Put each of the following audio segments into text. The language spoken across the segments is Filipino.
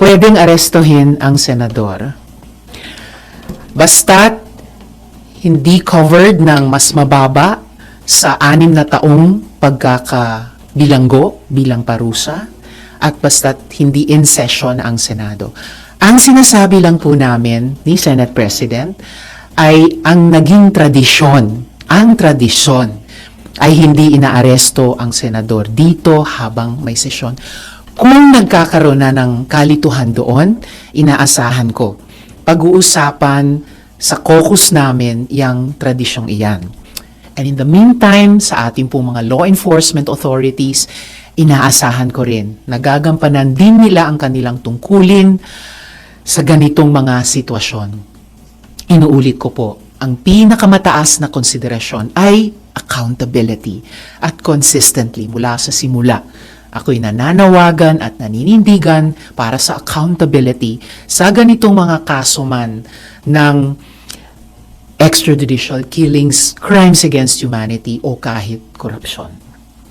pwedeng arestuhin ang senador. Basta't hindi covered ng mas mababa sa 6 na taong pagkakabilanggo bilang parusa at basta't hindi in session ang Senado. Ang sinasabi lang po namin ni Senate President ay ang naging tradisyon, ang tradisyon ay hindi inaaresto ang senador dito habang may sesyon. Kung nagkakaroon na ng kalituhan doon, inaasahan ko, pag-uusapan sa caucus namin yung tradisyong iyan. And in the meantime, sa ating pong mga law enforcement authorities, inaasahan ko rin, nagagampanan din nila ang kanilang tungkulin sa ganitong mga sitwasyon. Inuulit ko po, ang pinakamataas na konsiderasyon ay accountability at consistently mula sa simula. Ako'y nananawagan at naninindigan para sa accountability sa ganitong mga kaso man ng extrajudicial killings, crimes against humanity o kahit korupsyon.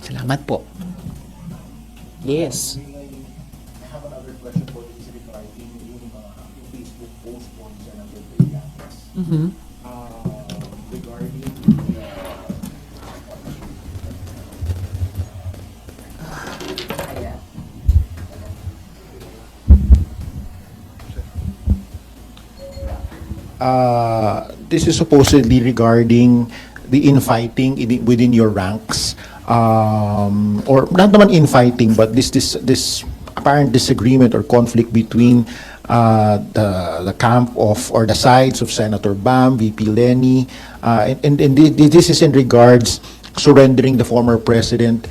Salamat po. Yes. I have another question for this regarding yung Facebook post po ni Senator Trillanes. Regarding this is supposedly regarding the infighting within your ranks, or not naman infighting, but this apparent disagreement or conflict between the camp of or the sides of Senator Bam, VP Lenny, and this is in regards surrendering the former president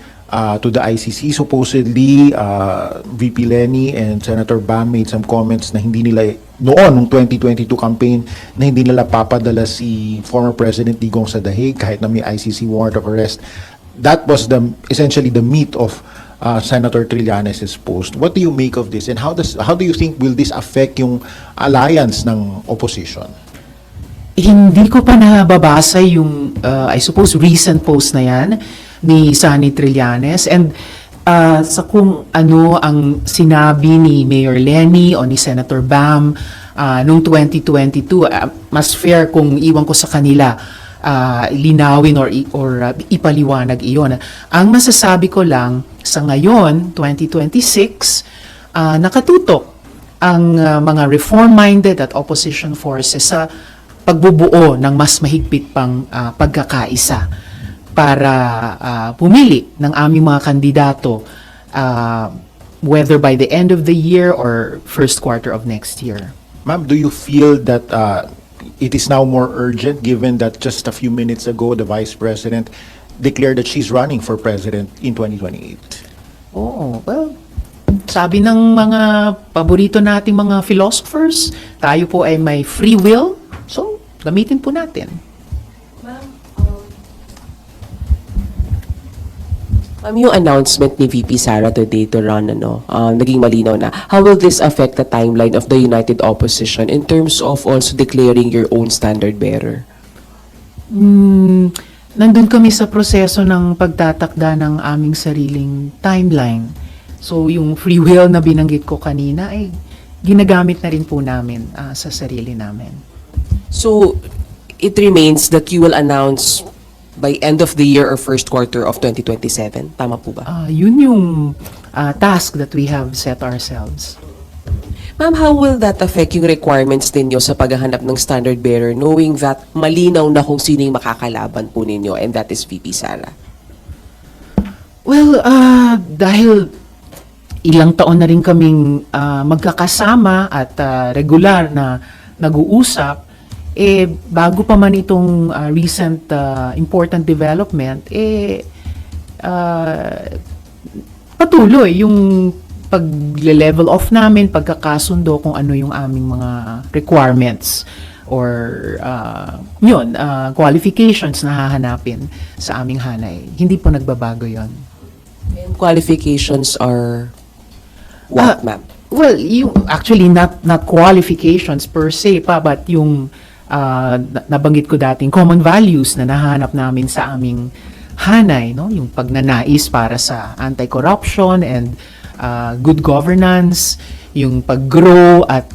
to the ICC. Supposedly, VP Lenny and Senator Bam made some comments na hindi nila noon, nung 2022 campaign, na hindi nila papadala si former President Digong sa The Hague kahit na may ICC warrant of arrest. That was essentially the meat of Senator Trillanes' post. What do you make of this, and how do you think will this affect yung alliance ng opposition? Hindi ko pa nababasa yung, I suppose, recent post na yan ni Sonny Trillanes. And sa kung ano ang sinabi ni Mayor Lenny o ni Senator Bam noong 2022, mas fair kung iwan ko sa kanila linawin or ipaliwanag iyon. Ang masasabi ko lang, sa ngayon, 2026, nakatutok ang mga reform-minded at opposition forces sa pagbubuo ng mas mahigpit pang pagkakaisa para pumili ng aming mga kandidato whether by the end of the year or first quarter of next year. Ma'am, do you feel that it is now more urgent given that just a few minutes ago the Vice President declared that she's running for President in 2028? Oo, well, sabi ng mga paborito nating mga philosophers, tayo po ay may free will, so gamitin po natin. Ma'am, yung announcement ni VP Sara today to run, naging malinaw na. How will this affect the timeline of the United Opposition in terms of also declaring your own standard bearer? Nandun kami sa proseso ng pagtatakda ng aming sariling timeline. So, yung free will na binanggit ko kanina, ay ginagamit na rin po namin sa sarili namin. So, it remains that you will announce by end of the year or first quarter of 2027. Tama po ba? Yun yung task that we have set ourselves. Ma'am, how will that affect yung requirements ninyo sa paghahanap ng standard bearer knowing that malinaw na kung sino yung makakalaban po ninyo, and that is VP Sara? Well, dahil ilang taon na rin kaming magkakasama at regular na nag-uusap, bago pa man itong recent important development, patuloy yung pag-level off namin, pagkakasundo kung ano yung aming mga requirements or qualifications na hahanapin sa aming hanay. Hindi po nagbabago yon. And qualifications are what, ma'am? Well, actually not qualifications per se pa, but yung nabanggit ko dating common values na nahanap namin sa aming hanay, no? Yung pagnanais para sa anti-corruption and good governance, yung pag-grow at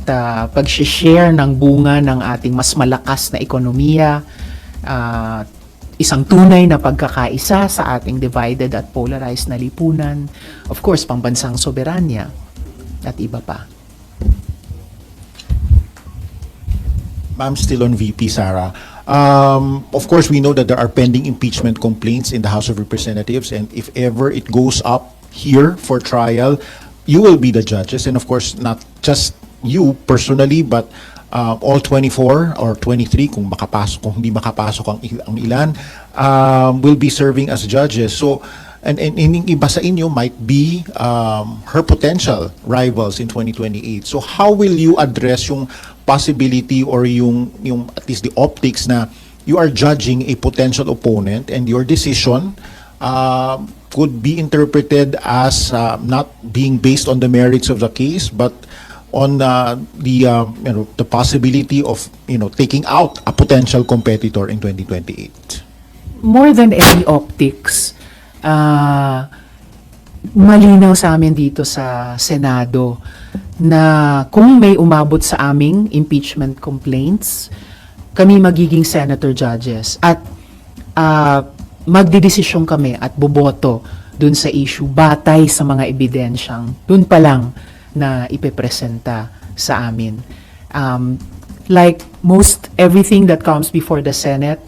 pag-share ng bunga ng ating mas malakas na ekonomiya, isang tunay na pagkakaisa sa ating divided at polarized na lipunan, of course, pambansang soberanya, at iba pa. Ma'am, still on VP Sara. Of course, we know that there are pending impeachment complaints in the House of Representatives, and if ever it goes up here for trial, you will be the judges, and of course, not just you personally, but all 24 or 23, kung hindi makapasok ang ilan, will be serving as judges. So, and iba sa inyo might be her potential rivals in 2028. So, how will you address yung possibility or yung at least the optics na you are judging a potential opponent and your decision could be interpreted as not being based on the merits of the case, but on the possibility of taking out a potential competitor in 2028. More than any optics, malinaw sa amin dito sa Senado na kung may umabot sa aming impeachment complaints, kami magiging senator judges at magdidesisyon kami at boboto dun sa issue batay sa mga ebidensyang dun pa lang na ipepresenta sa amin. Like most everything that comes before the Senate,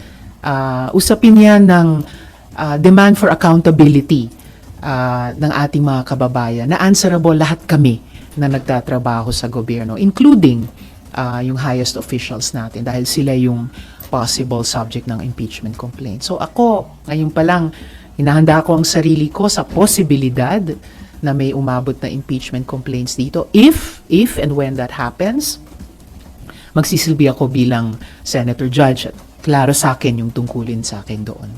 usapin yan ng demand for accountability ng ating mga kababayan na answerable lahat kami na nagtatrabaho sa gobyerno, including yung highest officials natin dahil sila yung possible subject ng impeachment complaint. So ako, ngayon pa lang, hinahanda ko ang sarili ko sa posibilidad na may umabot na impeachment complaints dito. If and when that happens, magsisilbi ako bilang senator judge at klaro sa akin yung tungkulin sa akin doon.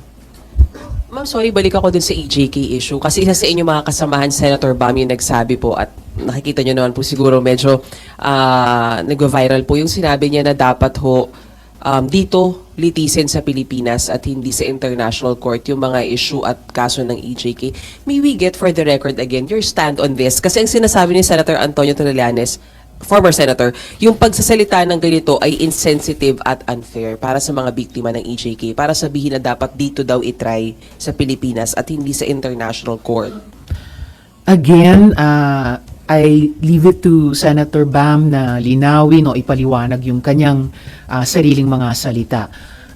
Ma'am, sorry, balik ako dun sa EJK issue. Kasi isa sa inyo mga kasamahan, Senator Bam, yung nagsabi po at nakikita nyo naman po siguro medyo nag-viral po yung sinabi niya na dapat dito litisin sa Pilipinas at hindi sa international court yung mga issue at kaso ng EJK. May we get for the record again your stand on this? Kasi ang sinasabi ni Senator Antonio Trillanes, former senator, yung pagsasalita ng ganito ay insensitive at unfair para sa mga biktima ng EJK, para sabihin na dapat dito daw itry sa Pilipinas at hindi sa international court. Again, I leave it to Senator Bam na linawin o ipaliwanag yung kanyang sariling mga salita.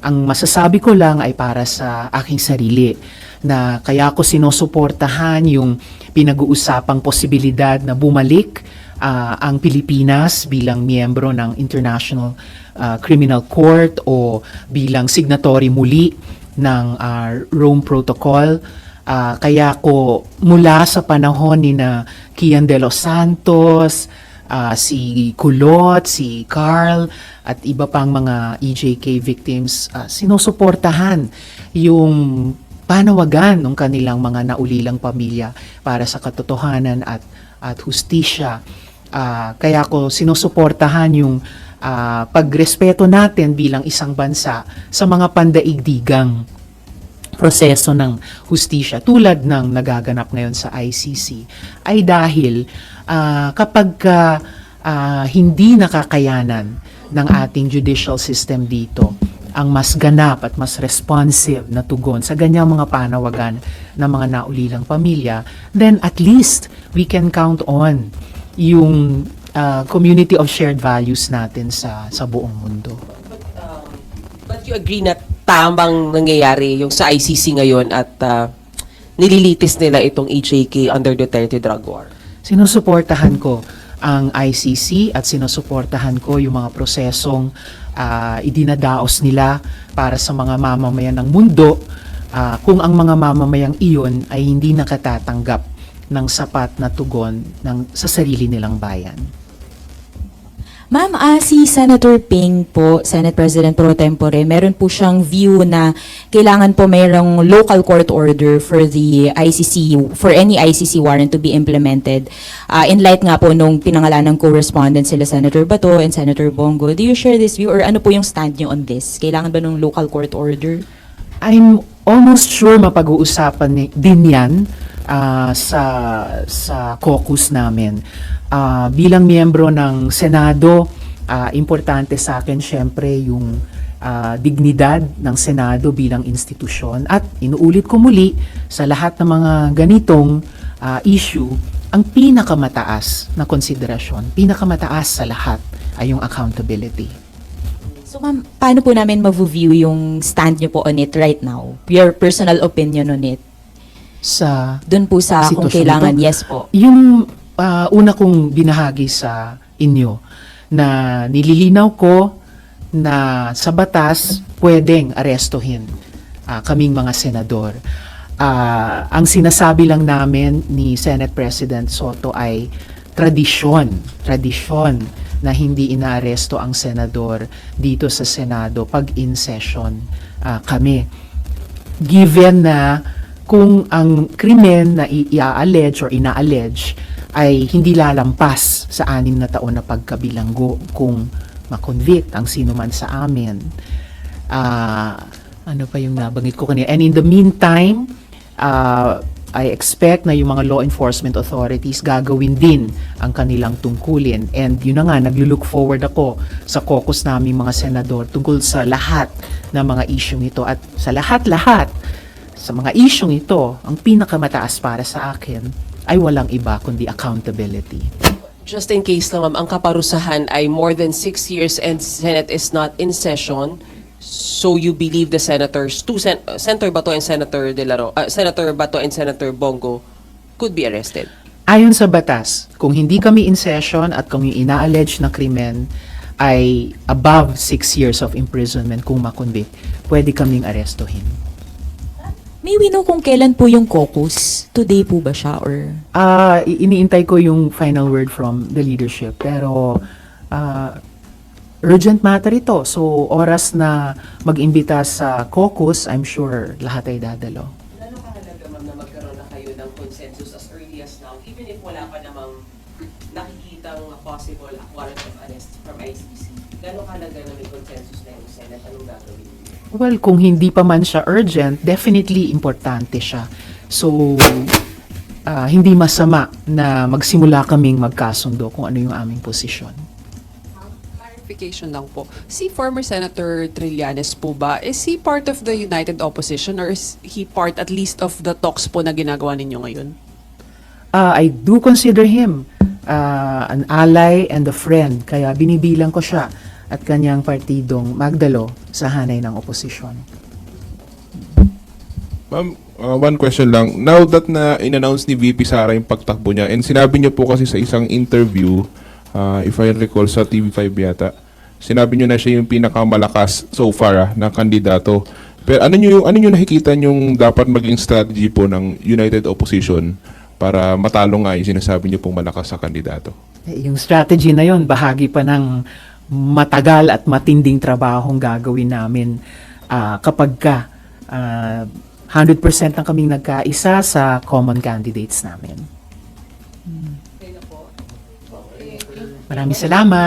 Ang masasabi ko lang ay para sa aking sarili na kaya ko sinusuportahan yung pinag-uusapang posibilidad na bumalik ang Pilipinas bilang miyembro ng International Criminal Court o bilang signatory muli ng Rome Protocol. Kaya ko mula sa panahon ni na Kian de los Santos, si Kulot, si Carl, at iba pang mga EJK victims, sinusuportahan yung panawagan ng kanilang mga naulilang pamilya para sa katotohanan at hustisya. Kaya ko sinusuportahan yung pagrespeto natin bilang isang bansa sa mga pandaigdigang proseso ng hustisya tulad ng nagaganap ngayon sa ICC ay dahil kapag hindi nakakayanan ng ating judicial system dito ang mas ganap at mas responsive na tugon sa ganyang mga panawagan ng mga naulilang pamilya, then at least we can count on yung community of shared values natin sa buong mundo. But you agree na tamang nangyayari yung sa ICC ngayon at nililitis nila itong EJK under Duterte drug war? Sinusuportahan ko ang ICC at sinusuportahan ko yung mga prosesong idinadaos nila para sa mga mamamayan ng mundo kung ang mga mamamayang iyon ay hindi nakatatanggap ng sapat na tugon sa sarili nilang bayan. Ma'am, si Senator Ping po, Senate President pro tempore, meron po siyang view na kailangan po mayroong local court order for the ICC, for any ICC warrant to be implemented. In light nga po nung pinangalan ng co-respondent sila Senator Bato and Senator Bongo, do you share this view or ano po yung stand niyo on this? Kailangan ba ng local court order? I'm almost sure mapag-uusapan din yan sa caucus namin. Bilang miyembro ng Senado, importante sa akin syempre yung dignidad ng Senado bilang institusyon, at inuulit ko muli sa lahat ng mga ganitong issue, ang pinakamataas na konsiderasyon, pinakamataas sa lahat ay yung accountability. So ma'am, paano po namin ma-view yung stand niyo po on it right now? Your personal opinion on it? Sa Doon po sa kung sitwasyon kailangan, ito, yes po. yung una kong binahagi sa inyo na nililinaw ko na sa batas pwedeng arestuhin kaming mga senador. Ang sinasabi lang namin ni Senate President Soto ay tradisyon na hindi inaaresto ang senador dito sa Senado pag in session kami. Given na kung ang krimen na i-allege or ina-allege ay hindi lalampas sa 6 na taon na pagkabilanggo kung makonvict ang sino man sa amin. Ano pa yung nabanggit ko kanina? And in the meantime, I expect na yung mga law enforcement authorities gagawin din ang kanilang tungkulin. And yun na nga, naglulook forward ako sa caucus namin mga senador tungkol sa lahat ng mga isyong ito. At sa lahat-lahat, sa mga isyong ito, ang pinakamataas para sa akin ay walang iba kundi accountability. Just in case lang, ma'am, ang kaparusahan ay more than 6 years and Senate is not in session. So you believe the senators, Senator Bato and Senator Senator Bato and Senator Bongo could be arrested? Ayon sa batas, kung hindi kami in session at kung yung ina-allege na krimen ay above 6 years of imprisonment kung makonvict, pwede kaming arestuhin. May we know kung kailan po yung caucus? Today po ba siya or? Iniintay ko yung final word from the leadership, pero urgent matter ito. So, oras na mag-imbita sa caucus, I'm sure lahat ay dadalo. Gano'ng kahalaga, ma'am, na magkaroon na kayo ng consensus as early as now, even if wala pa namang nakikitang possible warrant of arrest from ICC? Gano'ng kahalaga na may consensus na yung Senate? Anong gagawin? Well, kung hindi pa man siya urgent, definitely importante siya. So, hindi masama na magsimula kaming magkasundo kung ano yung aming posisyon. Clarification lang po. Si former Senator Trillanes po ba, is he part of the United Opposition or is he part at least of the talks po na ginagawa ninyo ngayon? I do consider him an ally and a friend, kaya binibilang ko siya at kanyang partidong magdalo sa hanay ng oposisyon. Ma'am, one question lang. Now that na in-announce ni VP Sara yung pagtakbo niya, and sinabi niyo po kasi sa isang interview, if I recall sa TV5 yata, sinabi niyo na siya yung pinakamalakas so far na kandidato. Pero ano niyo nakikita yung dapat maging strategy po ng United Opposition para matalo nga yung sinasabi niyo pong malakas sa kandidato? Yung strategy na yon bahagi pa ng matagal at matinding trabahong gagawin namin kapag 100% na kaming nagkaisa sa common candidates namin. Maraming salamat.